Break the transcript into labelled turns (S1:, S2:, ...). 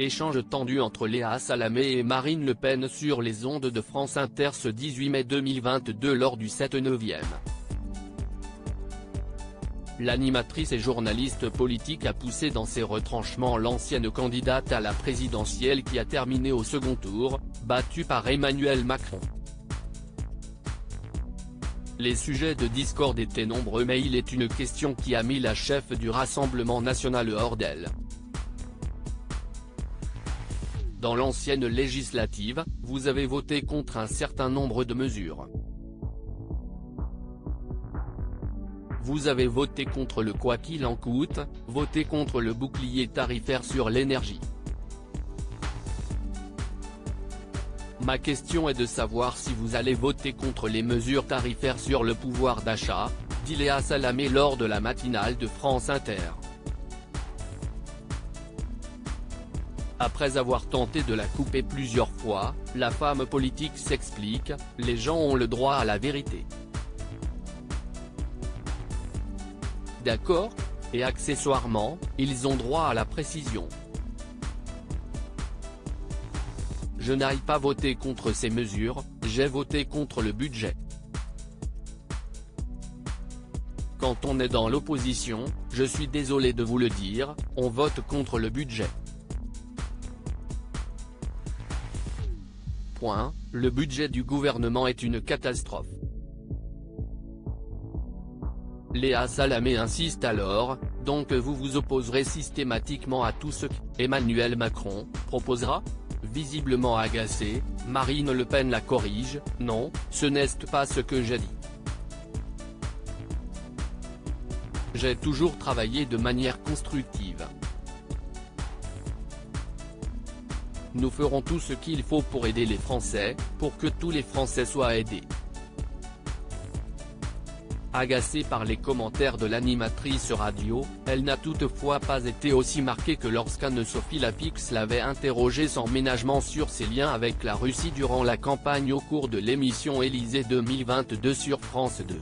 S1: Échange tendu entre Léa Salamé et Marine Le Pen sur les ondes de France Inter ce 18 mai 2022 lors du 7/9e. L'animatrice et journaliste politique a poussé dans ses retranchements l'ancienne candidate à la présidentielle qui a terminé au second tour, battue par Emmanuel Macron. Les sujets de discorde étaient nombreux mais il est une question qui a mis la chef du Rassemblement national hors d'elle. Dans l'ancienne législative, vous avez voté contre un certain nombre de mesures. Vous avez voté contre le quoi qu'il en coûte, voté contre le bouclier tarifaire sur l'énergie. Ma question est de savoir si vous allez voter contre les mesures tarifaires sur le pouvoir d'achat, dit Léa Salamé lors de la matinale de France Inter. Après avoir tenté de la couper plusieurs fois, la femme politique s'explique, les gens ont le droit à la vérité. D'accord, et accessoirement, ils ont droit à la précision. Je n'aille pas voter contre ces mesures, j'ai voté contre le budget. Quand on est dans l'opposition, je suis désolé de vous le dire, on vote contre le budget. Point, le budget du gouvernement est une catastrophe. Léa Salamé insiste alors, donc vous vous opposerez systématiquement à tout ce qu'Emmanuel Macron proposera ? Visiblement agacée, Marine Le Pen la corrige, non, ce n'est pas ce que j'ai dit. J'ai toujours travaillé de manière constructive. Nous ferons tout ce qu'il faut pour aider les Français, pour que tous les Français soient aidés. Agacée par les commentaires de l'animatrice radio, elle n'a toutefois pas été aussi marquée que lorsqu'Anne-Sophie Lapix l'avait interrogée sans ménagement sur ses liens avec la Russie durant la campagne au cours de l'émission Élysée 2022 sur France 2.